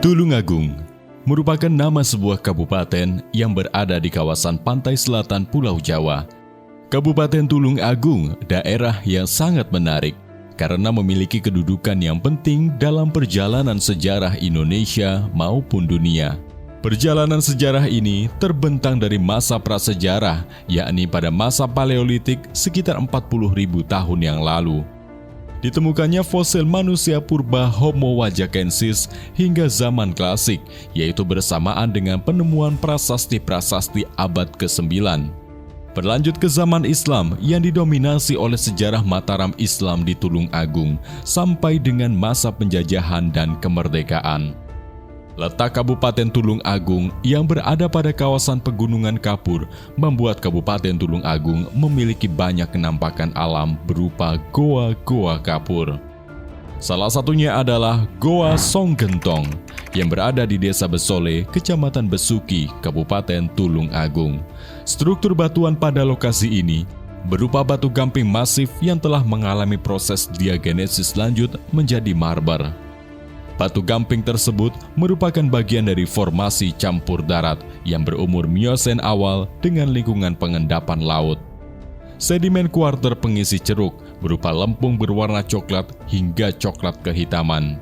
Tulungagung merupakan nama sebuah kabupaten yang berada di kawasan pantai selatan Pulau Jawa. Kabupaten Tulungagung, daerah yang sangat menarik karena memiliki kedudukan yang penting dalam perjalanan sejarah Indonesia maupun dunia. Perjalanan sejarah ini terbentang dari masa prasejarah, yakni pada masa Paleolitik sekitar 40.000 tahun yang lalu. Ditemukannya fosil manusia purba Homo wajakensis hingga zaman klasik, yaitu bersamaan dengan penemuan prasasti-prasasti abad ke-9. Berlanjut ke zaman Islam yang didominasi oleh sejarah Mataram Islam di Tulungagung sampai dengan masa penjajahan dan kemerdekaan. Letak Kabupaten Tulungagung yang berada pada kawasan Pegunungan Kapur membuat Kabupaten Tulungagung memiliki banyak penampakan alam berupa goa-goa kapur. Salah satunya adalah Goa Songgentong yang berada di Desa Besole, Kecamatan Besuki, Kabupaten Tulungagung. Struktur batuan pada lokasi ini berupa batu gamping masif yang telah mengalami proses diagenesis lanjut menjadi marmer. Batu gamping tersebut merupakan bagian dari formasi campur darat yang berumur Miosen awal dengan lingkungan pengendapan laut. Sedimen kuarter pengisi ceruk berupa lempung berwarna coklat hingga coklat kehitaman.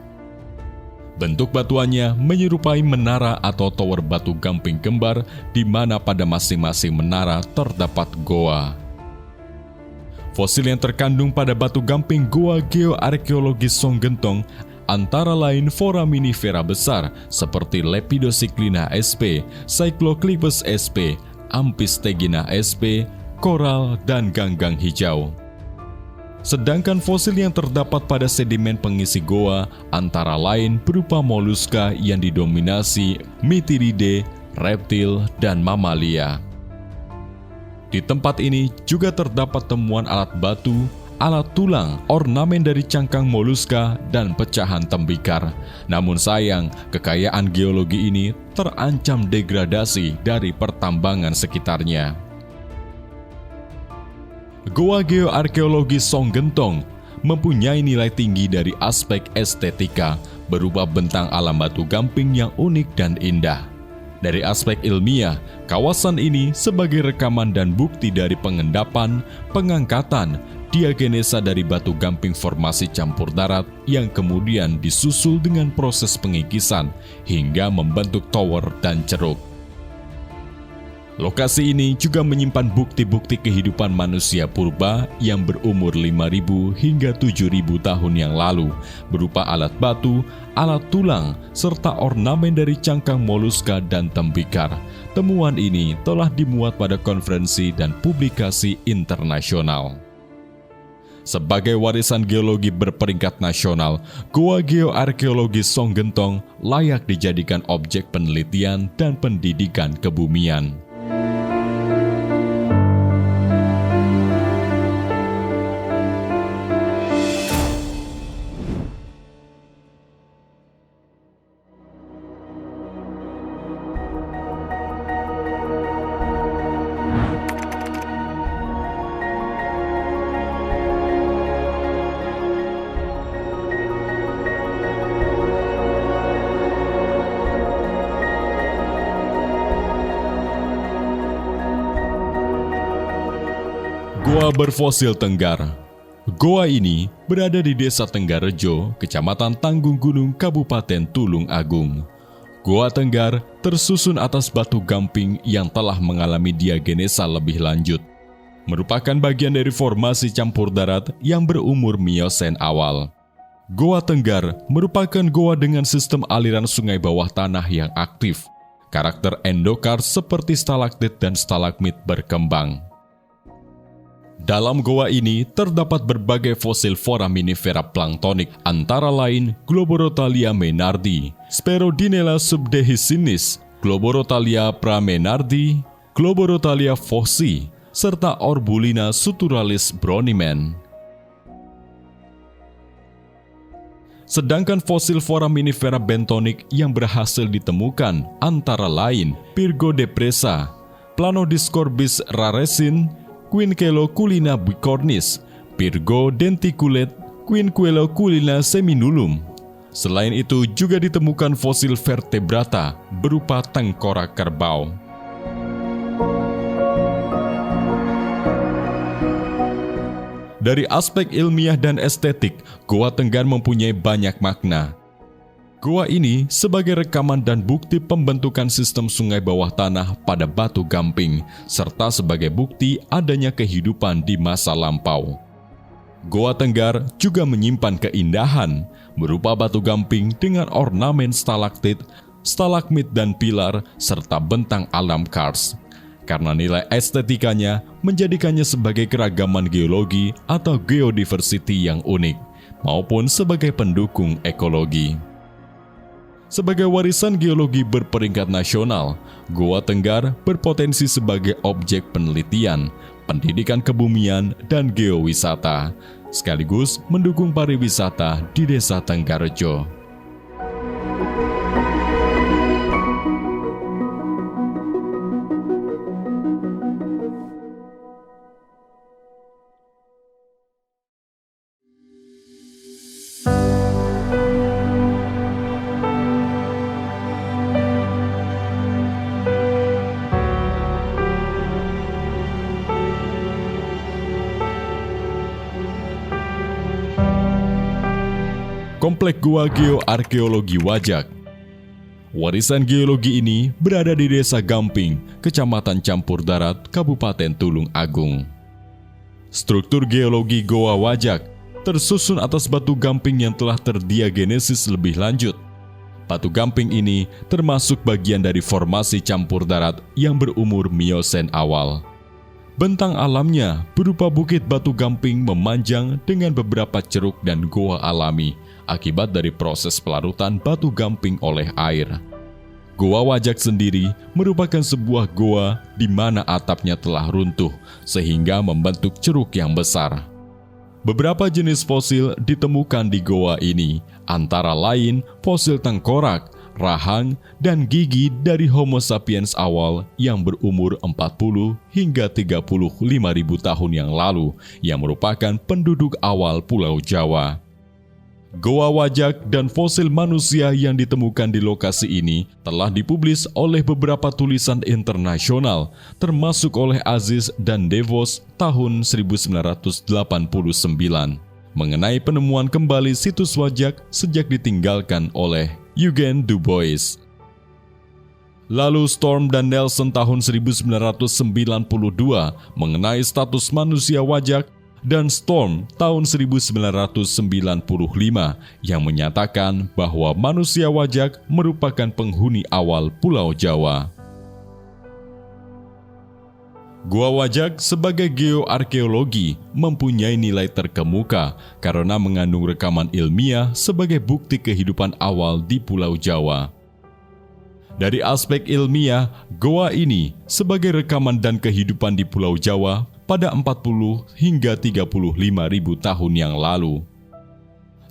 Bentuk batuannya menyerupai menara atau tower batu gamping kembar di mana pada masing-masing menara terdapat goa. Fosil yang terkandung pada batu gamping goa geoarkeologis Songgentong antara lain foraminifera besar seperti Lepidosiklina sp, Cycloclipes sp, Ampistegina sp, koral, dan ganggang hijau. Sedangkan fosil yang terdapat pada sedimen pengisi goa antara lain berupa moluska yang didominasi Mitiridae, reptil, dan mamalia. Di tempat ini juga terdapat temuan alat batu, alat tulang, ornamen dari cangkang moluska, dan pecahan tembikar. Namun sayang, kekayaan geologi ini terancam degradasi dari pertambangan sekitarnya. Goa geoarkeologis Songgentong mempunyai nilai tinggi dari aspek estetika, berupa bentang alam batu gamping yang unik dan indah. Dari aspek ilmiah, kawasan ini sebagai rekaman dan bukti dari pengendapan, pengangkatan, diagenesa dari batu gamping formasi campur darat yang kemudian disusul dengan proses pengikisan hingga membentuk tower dan ceruk. Lokasi ini juga menyimpan bukti-bukti kehidupan manusia purba yang berumur 5.000 hingga 7.000 tahun yang lalu, berupa alat batu, alat tulang, serta ornamen dari cangkang moluska dan tembikar. Temuan ini telah dimuat pada konferensi dan publikasi internasional. Sebagai warisan geologi berperingkat nasional, Goa Geoarkeologis Songgentong layak dijadikan objek penelitian dan pendidikan kebumian. Goa berfosil Tenggar. Goa ini berada di Desa Tenggarejo, Kecamatan Tanggung Gunung, Kabupaten Tulungagung. Goa Tenggar tersusun atas batu gamping yang telah mengalami diagenesa lebih lanjut. Merupakan bagian dari formasi campur darat yang berumur Miosen awal. Goa Tenggar merupakan goa dengan sistem aliran sungai bawah tanah yang aktif. Karakter endokars seperti stalaktit dan stalagmit berkembang. Dalam goa ini terdapat berbagai fosil foraminifera planktonik antara lain Globorotalia maynardii, Sperodinella subdehicinis, Globorotalia pramenardii, Globorotalia fossi, serta Orbulina suturalis broniman. Sedangkan fosil foraminifera bentonik yang berhasil ditemukan antara lain Pyrgodepressa, Planodiscorbis raresin, Quinqueloculina bicornis, Pyrgo denticulate, Quinqueloculina seminulum, Selain itu juga ditemukan fosil vertebrata berupa tengkorak kerbau. Dari aspek ilmiah dan estetik, Goa Tenggar mempunyai banyak makna. Goa ini sebagai rekaman dan bukti pembentukan sistem sungai bawah tanah pada Batu Gamping, serta sebagai bukti adanya kehidupan di masa lampau. Goa Tenggar juga menyimpan keindahan, berupa batu gamping dengan ornamen stalaktit, stalagmit dan pilar, serta bentang alam kars. Karena nilai estetikanya menjadikannya sebagai keragaman geologi atau geodiversity yang unik, maupun sebagai pendukung ekologi. Sebagai warisan geologi berperingkat nasional, Goa Tenggar berpotensi sebagai objek penelitian, pendidikan kebumian, dan geowisata, sekaligus mendukung pariwisata di Desa Tenggarrejo. Komplek Gua Geoarkeologi Wajak. Warisan geologi ini berada di Desa Gamping, Kecamatan Campur Darat, Kabupaten Tulung Agung. Struktur geologi Goa Wajak tersusun atas batu gamping yang telah terdiagenesis lebih lanjut. Batu gamping ini termasuk bagian dari formasi campur darat yang berumur Miosen awal. Bentang alamnya berupa bukit batu gamping memanjang dengan beberapa ceruk dan goa alami akibat dari proses pelarutan batu gamping oleh air. Goa Wajak sendiri merupakan sebuah goa di mana atapnya telah runtuh sehingga membentuk ceruk yang besar. Beberapa jenis fosil ditemukan di goa ini, antara lain fosil tengkorak, rahang, dan gigi dari Homo sapiens awal yang berumur 40 hingga 35.000 tahun yang lalu, yang merupakan penduduk awal Pulau Jawa. Goa Wajak dan fosil manusia yang ditemukan di lokasi ini telah dipublis oleh beberapa tulisan internasional, termasuk oleh Aziz dan DeVos tahun 1989, mengenai penemuan kembali situs Wajak sejak ditinggalkan oleh Eugen Dubois. Lalu Storm dan Nelson tahun 1992 mengenai status manusia Wajak, dan Storm tahun 1995 yang menyatakan bahwa manusia Wajak merupakan penghuni awal Pulau Jawa. Gua Wajak sebagai geoarkeologi mempunyai nilai terkemuka karena mengandung rekaman ilmiah sebagai bukti kehidupan awal di Pulau Jawa. Dari aspek ilmiah, goa ini sebagai rekaman dan kehidupan di Pulau Jawa pada 40 hingga 35.000 tahun yang lalu.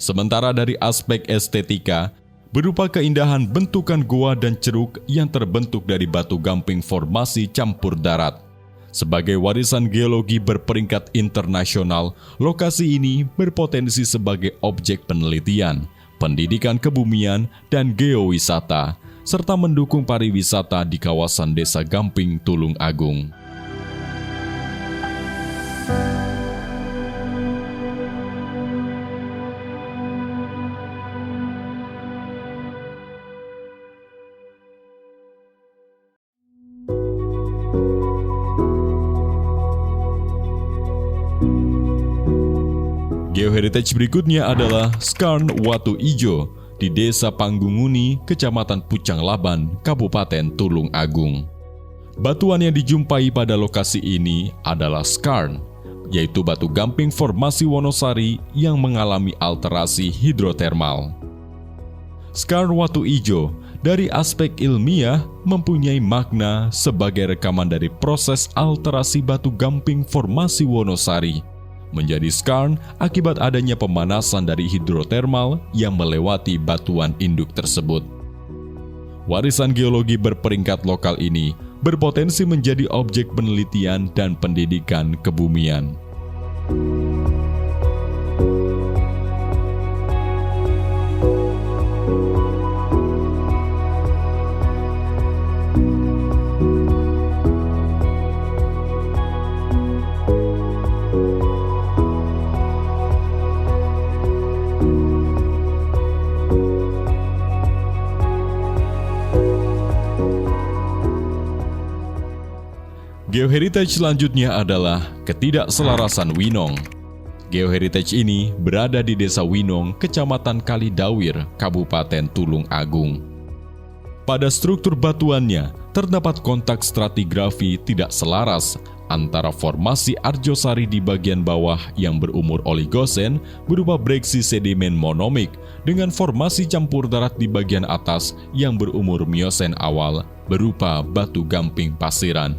Sementara dari aspek estetika, berupa keindahan bentukan goa dan ceruk yang terbentuk dari batu gamping formasi campur darat. Sebagai warisan geologi berperingkat internasional, lokasi ini berpotensi sebagai objek penelitian, pendidikan kebumian, dan geowisata, serta mendukung pariwisata di kawasan Desa Gamping, Tulung Agung. Geoheritage berikutnya adalah Skarn Watu Ijo di Desa Panggunguni, Kecamatan Pucang Laban, Kabupaten Tulung Agung. Batuan yang dijumpai pada lokasi ini adalah skarn, yaitu batu gamping formasi Wonosari yang mengalami alterasi hidrotermal. Skarn Watu Ijo dari aspek ilmiah mempunyai makna sebagai rekaman dari proses alterasi batu gamping formasi Wonosari menjadi skarn akibat adanya pemanasan dari hidrotermal yang melewati batuan induk tersebut. Warisan geologi berperingkat lokal ini berpotensi menjadi objek penelitian dan pendidikan kebumian. Geoheritage selanjutnya adalah ketidakselarasan Winong. Geoheritage ini berada di Desa Winong, Kecamatan Kalidawir, Kabupaten Tulung Agung. Pada struktur batuannya, terdapat kontak stratigrafi tidak selaras antara formasi Arjosari di bagian bawah yang berumur oligosen berupa breksi sedimen monomik dengan formasi campur darat di bagian atas yang berumur miosen awal berupa batu gamping pasiran.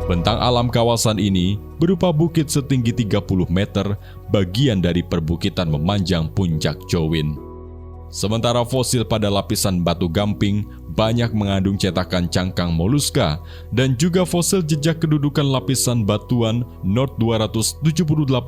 Bentang alam kawasan ini berupa bukit setinggi 30 meter, bagian dari perbukitan memanjang Puncak Jowin. Sementara fosil pada lapisan batu gamping banyak mengandung cetakan cangkang moluska dan juga fosil jejak kedudukan lapisan batuan North 278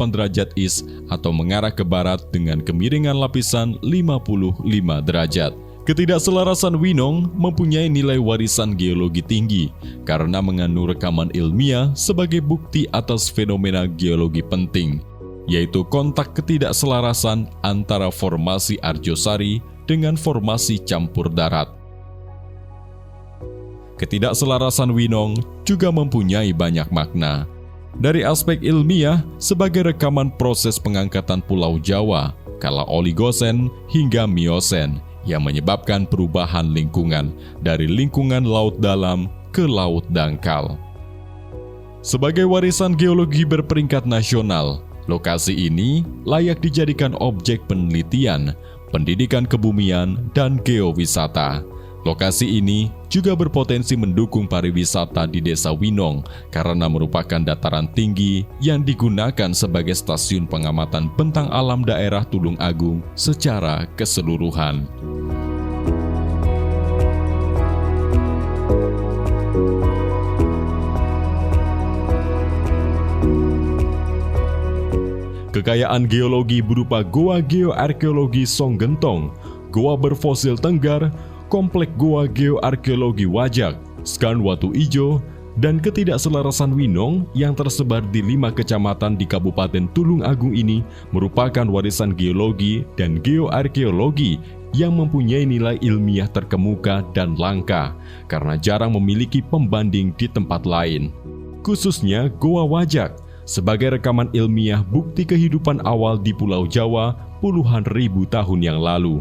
derajat east atau mengarah ke barat dengan kemiringan lapisan 55 derajat. Ketidakselarasan Winong mempunyai nilai warisan geologi tinggi karena mengandung rekaman ilmiah sebagai bukti atas fenomena geologi penting, yaitu kontak ketidakselarasan antara formasi Arjosari dengan formasi campur darat. Ketidakselarasan Winong juga mempunyai banyak makna. Dari aspek ilmiah, sebagai rekaman proses pengangkatan Pulau Jawa, kala Oligosen hingga Miosen, yang menyebabkan perubahan lingkungan dari lingkungan laut dalam ke laut dangkal. Sebagai warisan geologi berperingkat nasional, lokasi ini layak dijadikan objek penelitian, pendidikan kebumian, dan geowisata. Lokasi ini juga berpotensi mendukung pariwisata di Desa Winong karena merupakan dataran tinggi yang digunakan sebagai stasiun pengamatan bentang alam daerah Tulung Agung secara keseluruhan. Kekayaan geologi berupa goa geoarkeologi Songgentong, goa berfosil Tenggar, komplek goa geoarkeologi Wajak, skarn Watu Ijo, dan ketidakselarasan Winong yang tersebar di 5 kecamatan di Kabupaten Tulung Agung ini merupakan warisan geologi dan geoarkeologi yang mempunyai nilai ilmiah terkemuka dan langka karena jarang memiliki pembanding di tempat lain. Khususnya Goa Wajak sebagai rekaman ilmiah bukti kehidupan awal di Pulau Jawa puluhan ribu tahun yang lalu.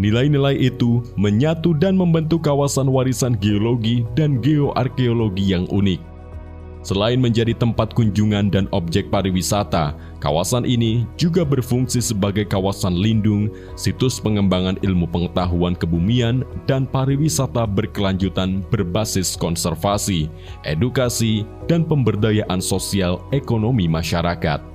Nilai-nilai itu menyatu dan membentuk kawasan warisan geologi dan geoarkeologi yang unik. Selain menjadi tempat kunjungan dan objek pariwisata, kawasan ini juga berfungsi sebagai kawasan lindung, situs pengembangan ilmu pengetahuan kebumian, dan pariwisata berkelanjutan berbasis konservasi, edukasi, dan pemberdayaan sosial ekonomi masyarakat.